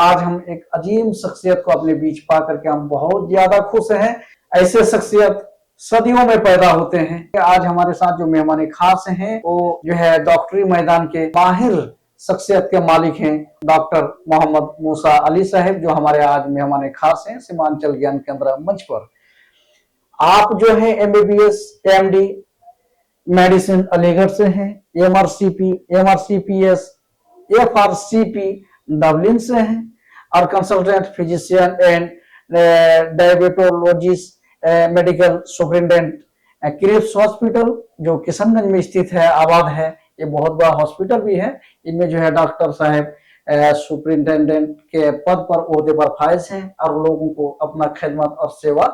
आज हम एक अजीम शख्सियत को अपने बीच पा करके हम बहुत ज्यादा खुश हैं। ऐसे शख्सियत सदियों में पैदा होते हैं। आज हमारे साथ जो मेहमान खास हैं वो जो है डॉक्टरी मैदान के माहिर शख्सियत के मालिक हैं, डॉक्टर मोहम्मद मूसा अली साहब, जो हमारे आज मेहमान खास हैं सीमांचल ज्ञान केंद्र मंच पर। आप जो है MBBS MD मेडिसिन अलीगढ़ से हैं, MRCPS FRCP डबलिन से हैं और consultant physician and diabetologist medical superintendent Cripps hospital जो किशनगंज में स्थित है, आबाद है। ये बहुत बड़ा हॉस्पिटल भी है। इनमें जो है डॉक्टर साहब सुपरिटेंडेंट के पद पर ओहदे पर फायज हैं और लोगों को अपना खिदमत और सेवा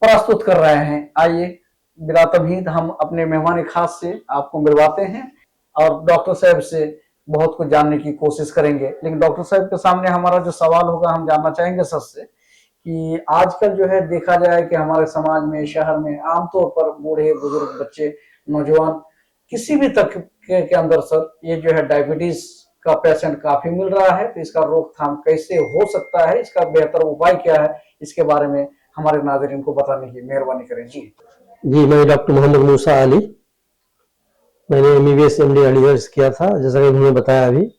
प्रस्तुत कर रहे हैं। आइए बिला तमहीद हम अपने मेहमान खास से आपको मिलवाते हैं और डॉक्टर साहब से बहुत कुछ जानने की कोशिश करेंगे। लेकिन डॉक्टर साहब के सामने हमारा जो सवाल होगा, हम जानना चाहेंगे सर से कि आजकल जो है देखा जाए कि हमारे समाज में, शहर में आमतौर पर बूढ़े बुजुर्ग, बच्चे, नौजवान किसी भी तबके के अंदर सर ये जो है डायबिटीज का पेशेंट काफी मिल रहा है। तो इसका रोकथाम कैसे हो सकता है, इसका बेहतर उपाय क्या है, इसके बारे में हमारे नाज़रीन को बताने की मेहरबानी करें। जी मैं डॉक्टर मोहम्मद मूसा अली, मैंने MBBS MD अलीगढ़ से किया था जैसा कि उन्होंने बताया अभी,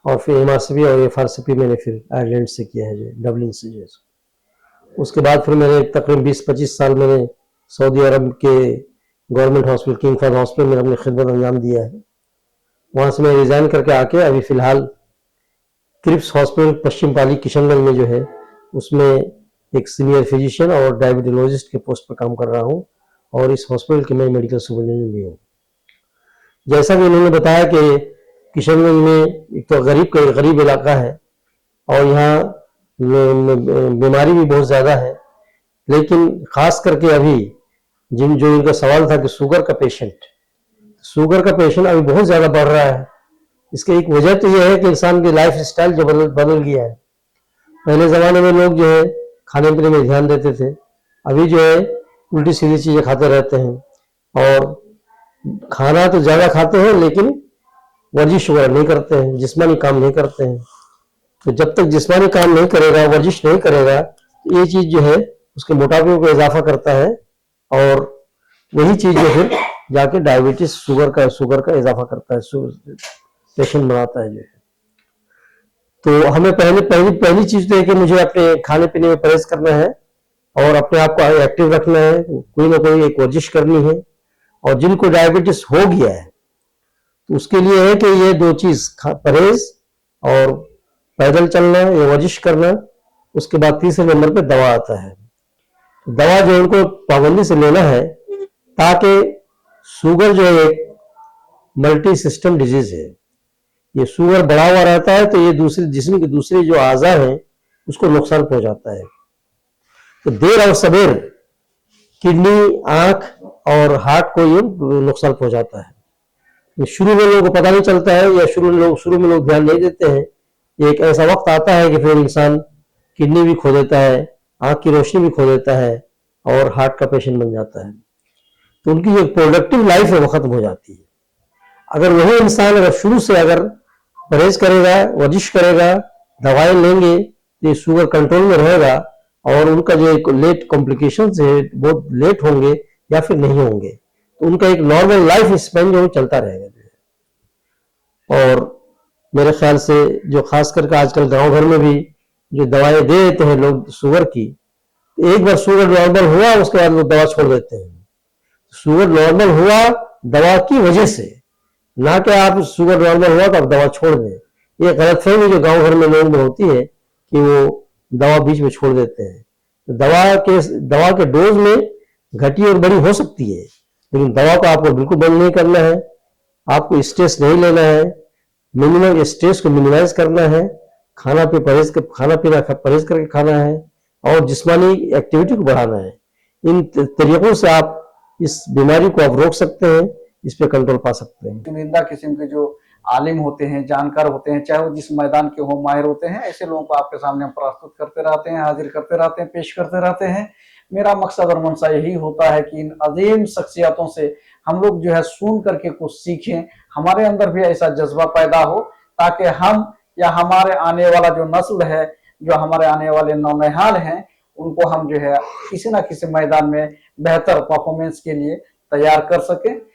और फिर MRCP और FRCP मैंने फिर आयरलैंड से किया है, जो डबलिन से। जो उसके बाद फिर मैंने तकरीबन 20-25 साल मैंने सऊदी अरब के government hospital King Fahd hospital में अपनी खिदमत अंजाम दिया है। वहाँ से मैं रिज़ाइन करके आके अभी फ़िलहाल क्रिप्स हॉस्पिटल पश्चिम पाली किशनगंज में जो है उसमें एक सीनियर फिजिशियन और डायबिटोलॉजिस्ट के पोस्ट पर काम कर रहा हूँ, और इस हॉस्पिटल के मैं मेडिकल सुपरिटेंडेंट भी हूँ। जैसा कि उन्होंने बताया कि किशनगंज में एक तो गरीब इलाका है और यहाँ बीमारी भी बहुत ज़्यादा है, लेकिन ख़ास करके अभी जो इनका सवाल था कि शुगर का पेशेंट अभी बहुत ज़्यादा बढ़ रहा है। इसकी एक वजह तो यह है कि इंसान की लाइफ स्टाइल जो बदल गया है। पहले ज़माने में लोग जो है खाने पीने में ध्यान देते थे, अभी जो है उल्टी सीधी चीज़ें खाते रहते हैं और खाना तो ज़्यादा खाते हैं लेकिन वर्जिश वगैरह नहीं करते हैं, जिस्मानी काम नहीं करते हैं। तो जब तक जिस्मानी काम नहीं करेगा, वर्जिश नहीं करेगा, तो ये चीज़ जो है उसके मोटापे को इजाफा करता है और वही चीज़ जो फिर जाके डायबिटीज शुगर का इजाफा करता है, पेशेंट बनाता है जो है। तो हमें पहली चीज़ तो है कि मुझे अपने खाने पीने में परहेज करना है और अपने आप को एक्टिव रखना है, कोई ना कोई एक वर्जिश करनी है। और जिनको डायबिटीज हो गया है तो उसके लिए है कि ये दो चीज, परहेज और पैदल चलना या वर्जिश करना। उसके बाद तीसरे नंबर पे दवा आता है। तो दवा जो उनको पाबंदी से लेना है, ताकि शुगर जो है एक मल्टी सिस्टम डिजीज है। ये शुगर बढ़ा हुआ रहता है तो ये दूसरे जिस्म के दूसरे जो आज़ा हैं उसको नुकसान पहुंचाता है। तो देर और सबेर किडनी, आंख और हार्ट को ये नुकसान पहुंचाता है। शुरू में लोगों को पता नहीं चलता है या शुरू में लोग ध्यान नहीं देते हैं। एक ऐसा वक्त आता है कि फिर इंसान किडनी भी खो देता है, आंख की रोशनी भी खो देता है और हार्ट का पेशेंट बन जाता है। तो उनकी जो प्रोडक्टिव लाइफ है वो खत्म हो जाती है। अगर वही इंसान अगर शुरू से अगर परहेज करेगा, वर्जिश करेगा, दवाएं लेंगे तो ये शुगर कंट्रोल में रहेगा और उनका जो लेट कॉम्प्लिकेशंस है बहुत लेट होंगे या फिर नहीं होंगे। तो उनका एक नॉर्मल लाइफ स्पेन जो चलता रहेगा जो है। और मेरे ख्याल से जो खास करके आजकल गांव घर में भी जो दवाएं दे देते हैं लोग शुगर की, तो एक बार शुगर नॉर्मल हुआ उसके बाद लोग दवा छोड़ देते हैं। शुगर नॉर्मल हुआ दवा की वजह से, ना कि आप शुगर नॉर्मल हुआ तो आप दवा छोड़ दें। ये गलतफहमी जो गांव घर में लोगों में होती है कि वो दवा बीच में छोड़ देते हैं। तो दवा के डोज में घटी और बड़ी हो सकती है, लेकिन दवा को आपको बिल्कुल बंद नहीं करना है। आपको स्ट्रेस नहीं लेना है, मिनिमम स्ट्रेस को मिनिमाइज करना है, खाना पीना परहेज करके खाना है और जिस्मानी एक्टिविटी को बढ़ाना है। इन तरीकों से आप इस बीमारी को आप रोक सकते हैं, इस पे कंट्रोल पा सकते हैं। चुनिंदा किस्म के जो आलिम होते हैं, जानकार होते हैं, चाहे वो जिस मैदान के हो, माहिर होते हैं, ऐसे लोगों को आपके सामने हम प्रस्तुत करते रहते हैं, हाजिर करते रहते हैं, पेश करते रहते हैं। मेरा मकसद और मनसा यही होता है कि इन अजीम शख्सियतों से हम लोग जो है सुन करके कुछ सीखें, हमारे अंदर भी ऐसा जज्बा पैदा हो ताकि हम या हमारे आने वाला जो नस्ल है, जो हमारे आने वाले नौनिहाल हैं, उनको हम जो है किसी ना किसी मैदान में बेहतर परफॉर्मेंस के लिए तैयार कर सके।